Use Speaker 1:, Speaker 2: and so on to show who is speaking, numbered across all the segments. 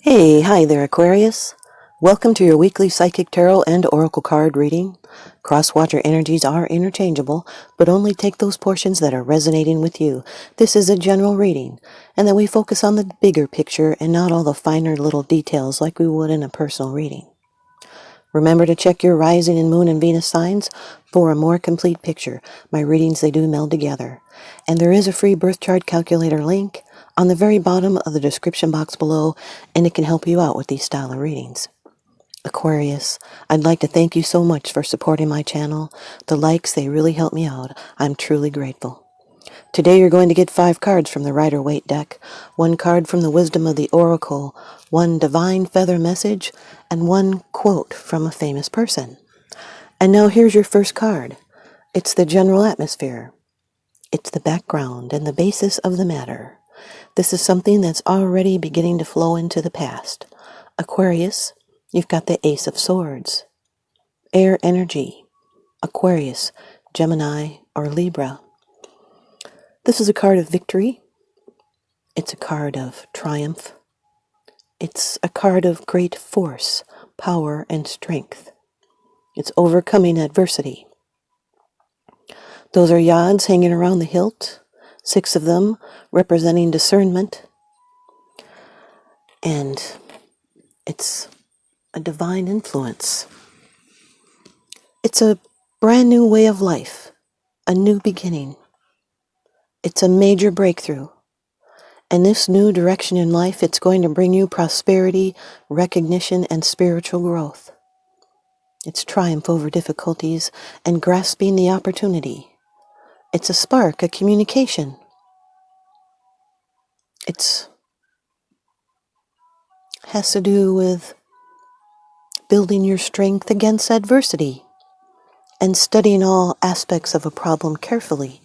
Speaker 1: Hi there, Aquarius. Welcome to your weekly psychic tarot and oracle card reading. Cross-watcher energies are interchangeable, but only take those portions that are resonating with you. This is a general reading, and that we focus on the bigger picture and not all the finer little details like we would in a personal reading. Remember to check your rising and moon and Venus signs for a more complete picture. My readings, they do meld together. And there is a free birth chart calculator link on the very bottom of the description box below, and it can help you out with these style of readings. Aquarius, I'd like to thank you so much for supporting my channel. The likes, they really help me out. I'm truly grateful. Today you're going to get 5 cards from the Rider-Waite deck, 1 card from the Wisdom of the Oracle, 1 Divine Feather Message, and 1 quote from a famous person. And now here's your first card. It's the general atmosphere. It's the background and the basis of the matter. This is something that's already beginning to flow into the past. Aquarius, you've got the Ace of Swords. Air energy. Aquarius, Gemini, or Libra. This is a card of victory. It's a card of triumph. It's a card of great force, power, and strength. It's overcoming adversity. Those are yads hanging around the hilt, 6 of them representing discernment. And it's a divine influence. It's a brand new way of life, a new beginning. It's a major breakthrough. And this new direction in life, it's going to bring you prosperity, recognition, and spiritual growth. It's triumph over difficulties and grasping the opportunity. It's a spark, a communication. It has to do with building your strength against adversity and studying all aspects of a problem carefully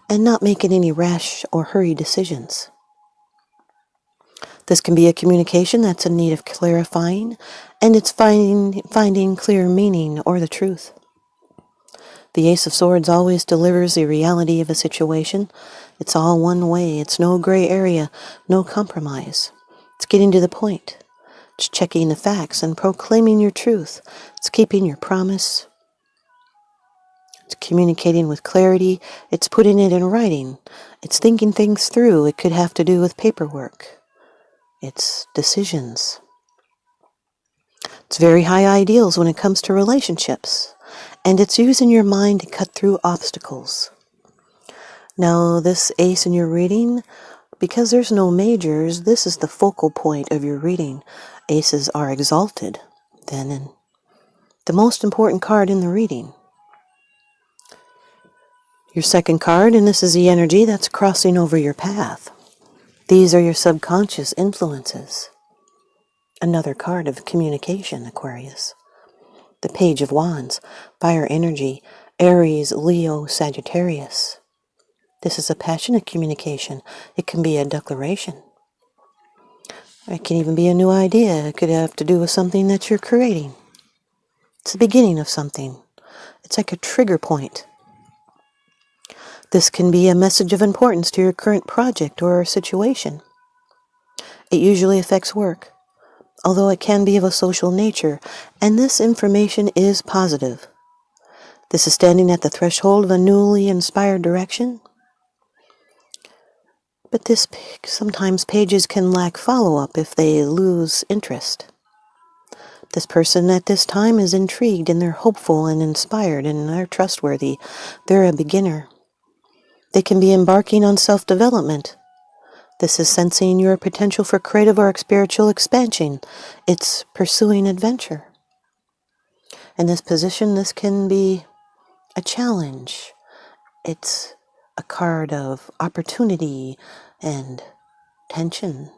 Speaker 1: and not making any rash or hurried decisions. This can be a communication that's in need of clarifying, and it's finding clear meaning or the truth. The Ace of Swords always delivers the reality of a situation. It's all one way. It's no gray area, no compromise. It's getting to the point. It's checking the facts and proclaiming your truth. It's keeping your promise. It's communicating with clarity. It's putting it in writing. It's thinking things through. It could have to do with paperwork. It's decisions. It's very high ideals when it comes to relationships. And it's using your mind to cut through obstacles. Now, this ace in your reading, because there's no majors, this is the focal point of your reading. Aces are exalted, then, and the most important card in the reading. Your second card, and this is the energy that's crossing over your path. These are your subconscious influences. Another card of communication, Aquarius. The Page of Wands, fire energy, Aries, Leo, Sagittarius. This is a passionate communication. It can be a declaration. It can even be a new idea. It could have to do with something that you're creating. It's the beginning of something. It's like a trigger point. This can be a message of importance to your current project or situation. It usually affects work, although it can be of a social nature, and this information is positive. This is standing at the threshold of a newly inspired direction. But sometimes pages can lack follow-up if they lose interest. This person at this time is intrigued, and they're hopeful and inspired, and they're trustworthy. They're a beginner. They can be embarking on self-development. This is sensing your potential for creative or spiritual expansion. It's pursuing adventure. In this position, this can be a challenge. It's a card of opportunity and tension.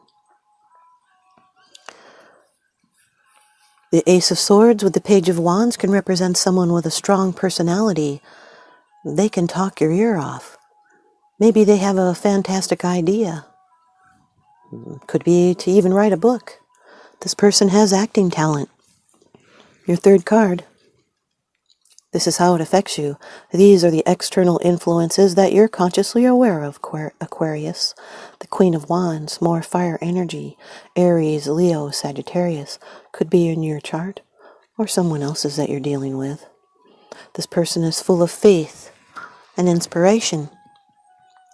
Speaker 1: The Ace of Swords with the Page of Wands can represent someone with a strong personality. They can talk your ear off. Maybe they have a fantastic idea. Could be to even write a book. This person has acting talent. Your third card, This is how it affects you. These are the external influences that you're consciously aware of, Aquarius. The Queen of Wands, more fire energy. Aries, Leo, Sagittarius could be in your chart or someone else's that you're dealing with. This person is full of faith and inspiration.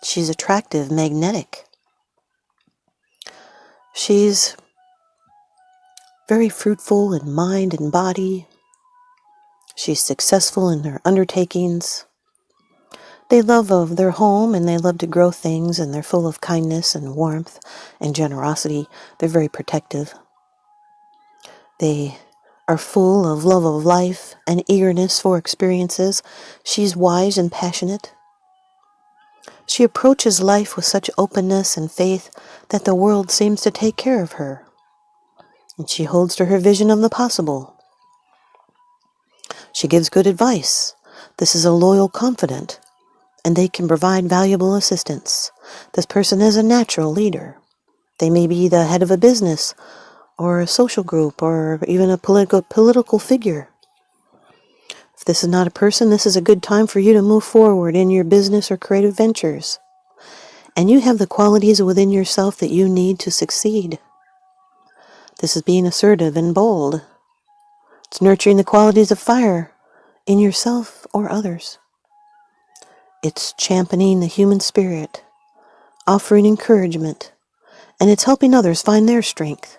Speaker 1: She's attractive, magnetic. She's very fruitful in mind and body. She's successful in her undertakings. They love of their home and they love to grow things, and they're full of kindness and warmth and generosity. They're very protective. They are full of love of life and eagerness for experiences. She's wise and passionate. She approaches life with such openness and faith that the world seems to take care of her. And she holds to her vision of the possible. She gives good advice. This is a loyal confidant, and they can provide valuable assistance. This person is a natural leader. They may be the head of a business, or a social group, or even a political figure. If this is not a person, this is a good time for you to move forward in your business or creative ventures. And you have the qualities within yourself that you need to succeed. This is being assertive and bold. It's nurturing the qualities of fire in yourself or others. It's championing the human spirit, offering encouragement, and it's helping others find their strength.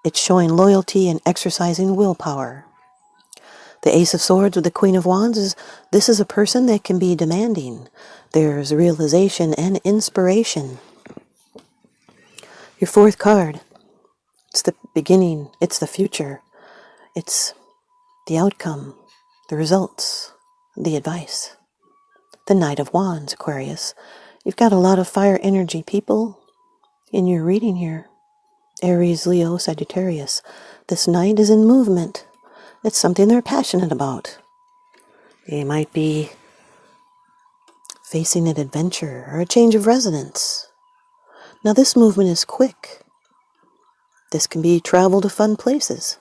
Speaker 1: It's showing loyalty and exercising willpower. The Ace of Swords with the Queen of Wands this is a person that can be demanding. There's realization and inspiration. Your fourth card, it's the beginning, it's the future, it's the outcome, the results, the advice. The Knight of Wands, Aquarius. You've got a lot of fire energy people in your reading here. Aries, Leo, Sagittarius. This knight is in movement. It's something they're passionate about. They might be facing an adventure or a change of residence. Now this movement is quick. This can be travel to fun places.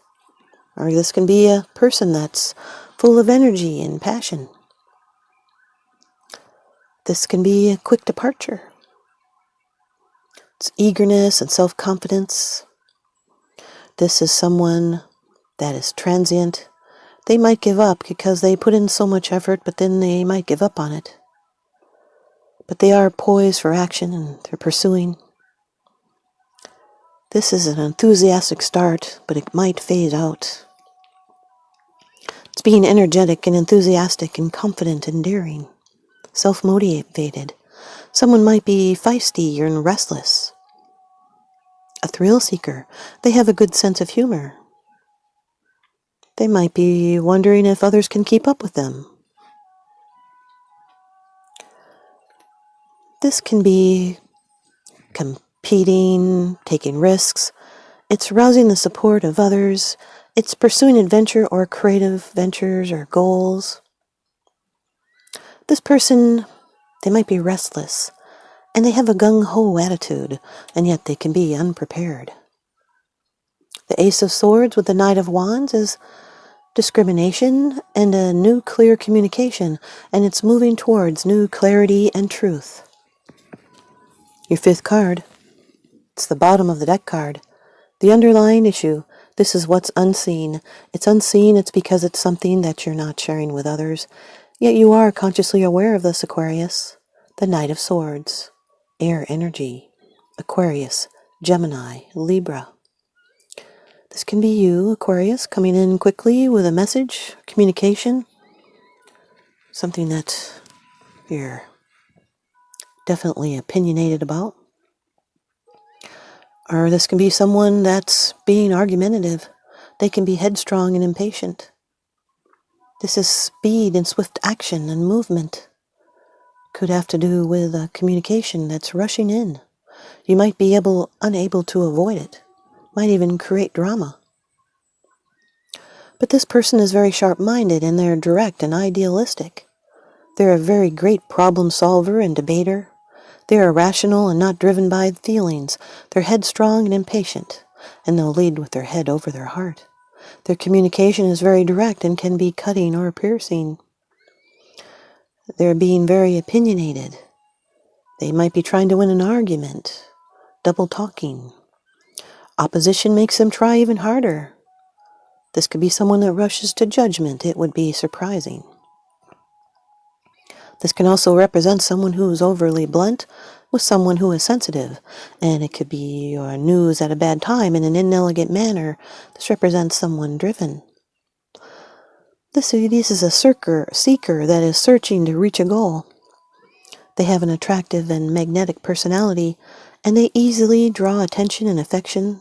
Speaker 1: Or this can be a person that's full of energy and passion. This can be a quick departure. It's eagerness and self-confidence. This is someone that is transient. They might give up because they put in so much effort, but then they might give up on it. But they are poised for action and they're pursuing. This is an enthusiastic start, but it might fade out. It's being energetic and enthusiastic and confident and daring, self-motivated. Someone might be feisty and restless. A thrill seeker. They have a good sense of humor. They might be wondering if others can keep up with them. This can be competing, taking risks. It's arousing the support of others. It's pursuing adventure or creative ventures or goals. This person, they might be restless, and they have a gung-ho attitude, and yet they can be unprepared. The Ace of Swords with the Knight of Wands is discrimination and a new clear communication, and it's moving towards new clarity and truth. Your fifth card, it's the bottom of the deck card. The underlying issue, this is what's unseen. It's unseen, it's because it's something that you're not sharing with others, yet you are consciously aware of this, Aquarius. The Knight of Swords, air energy, Aquarius, Gemini, Libra. This can be you, Aquarius, coming in quickly with a message, communication, something that you're definitely opinionated about. Or this can be someone that's being argumentative. They can be headstrong and impatient. This is speed and swift action and movement. Could have to do with a communication that's rushing in. You might be unable to avoid it. Might even create drama. But this person is very sharp-minded and they're direct and idealistic. They're a very great problem solver and debater. They are rational and not driven by feelings. They're headstrong and impatient, and they'll lead with their head over their heart. Their communication is very direct and can be cutting or piercing. They're being very opinionated. They might be trying to win an argument, double talking. Opposition makes them try even harder. This could be someone that rushes to judgment. It would be surprising. This can also represent someone who is overly blunt with someone who is sensitive, and it could be your news at a bad time in an inelegant manner. This represents someone driven. This is a seeker that is searching to reach a goal. They have an attractive and magnetic personality, and they easily draw attention and affection.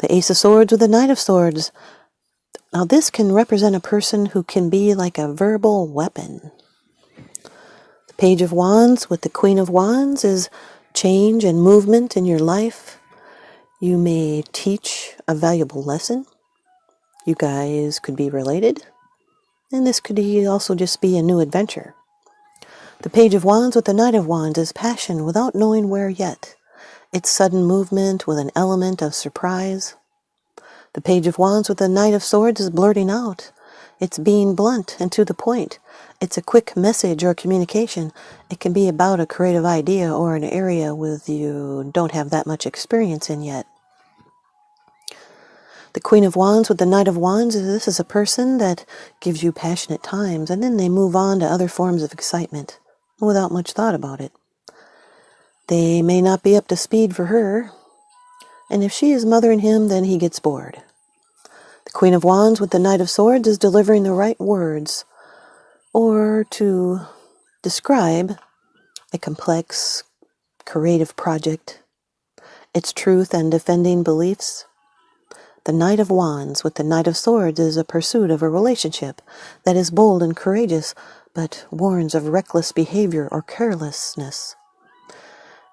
Speaker 1: The Ace of Swords with the Knight of Swords. Now this can represent a person who can be like a verbal weapon. The Page of Wands with the Queen of Wands is change and movement in your life. You may teach a valuable lesson. You guys could be related. And this could also just be a new adventure. The Page of Wands with the Knight of Wands is passion without knowing where yet. It's sudden movement with an element of surprise. The Page of Wands with the Knight of Swords is blurting out. It's being blunt and to the point. It's a quick message or communication. It can be about a creative idea or an area with you don't have that much experience in yet. The Queen of Wands with the Knight of Wands, this is a person that gives you passionate times, and then they move on to other forms of excitement without much thought about it. They may not be up to speed for her, and if she is mothering him, then he gets bored. The Queen of Wands with the Knight of Swords is delivering the right words, or to describe a complex, creative project, its truth and defending beliefs. The Knight of Wands with the Knight of Swords is a pursuit of a relationship that is bold and courageous, but warns of reckless behavior or carelessness.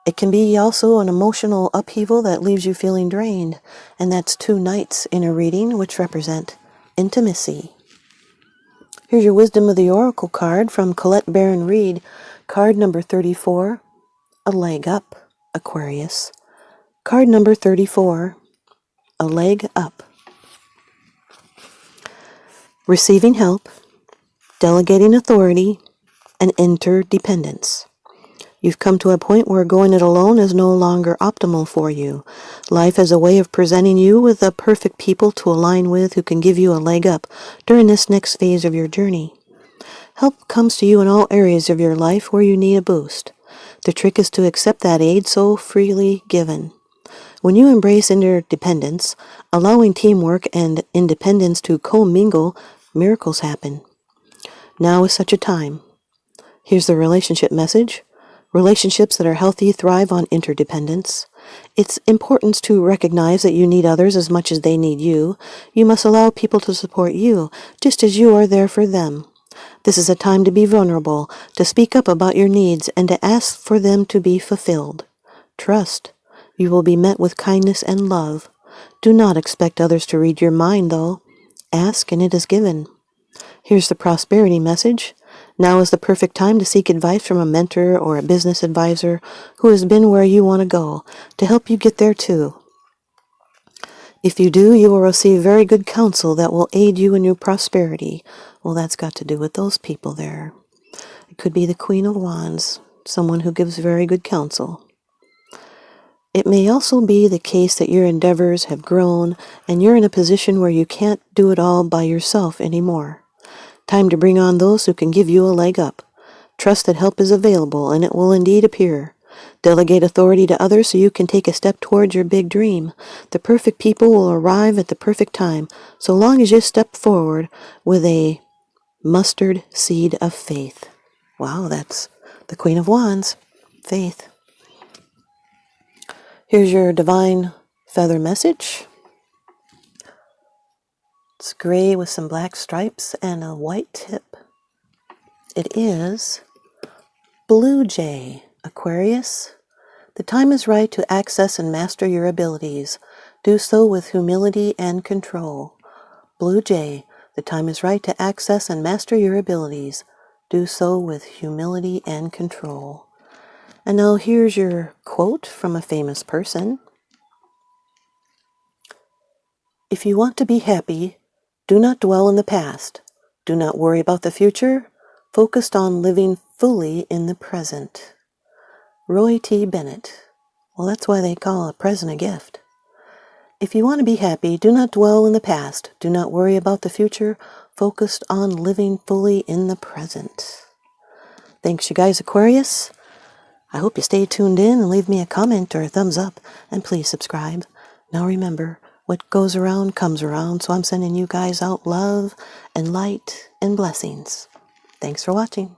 Speaker 1: It can be also an emotional upheaval that leaves you feeling drained, and that's 2 knights in a reading, which represent intimacy. Here's your Wisdom of the Oracle card from Colette Baron Reed, card number 34, a leg up, Aquarius. Card number 34, a leg up. Receiving help, delegating authority, and interdependence. You've come to a point where going it alone is no longer optimal for you. Life has a way of presenting you with the perfect people to align with who can give you a leg up during this next phase of your journey. Help comes to you in all areas of your life where you need a boost. The trick is to accept that aid so freely given. When you embrace interdependence, allowing teamwork and independence to commingle, miracles happen. Now is such a time. Here's the relationship message. Relationships that are healthy thrive on interdependence. It's important to recognize that you need others as much as they need you. You must allow people to support you, just as you are there for them. This is a time to be vulnerable, to speak up about your needs, and to ask for them to be fulfilled. Trust. You will be met with kindness and love. Do not expect others to read your mind, though. Ask, and it is given. Here's the prosperity message. Now is the perfect time to seek advice from a mentor or a business advisor who has been where you want to go, to help you get there too. If you do, you will receive very good counsel that will aid you in your prosperity. Well, that's got to do with those people there. It could be the Queen of Wands, someone who gives very good counsel. It may also be the case that your endeavors have grown and you're in a position where you can't do it all by yourself anymore. Time to bring on those who can give you a leg up. Trust that help is available, and it will indeed appear. Delegate authority to others so you can take a step towards your big dream. The perfect people will arrive at the perfect time, so long as you step forward with a mustard seed of faith. Wow, that's the Queen of Wands. Faith. Here's your divine feather message. It's gray with some black stripes and a white tip. It is Blue Jay, Aquarius. The time is right to access and master your abilities. Do so with humility and control. Blue Jay, the time is right to access and master your abilities. Do so with humility and control. And now here's your quote from a famous person. If you want to be happy, do not dwell in the past. Do not worry about the future. Focused on living fully in the present. Roy T. Bennett. Well, that's why they call a present a gift. If you want to be happy, do not dwell in the past. Do not worry about the future. Focused on living fully in the present. Thanks, you guys, Aquarius. I hope you stay tuned in and leave me a comment or a thumbs up. And please subscribe. Now remember, what goes around comes around. So I'm sending you guys out love and light and blessings. Thanks for watching.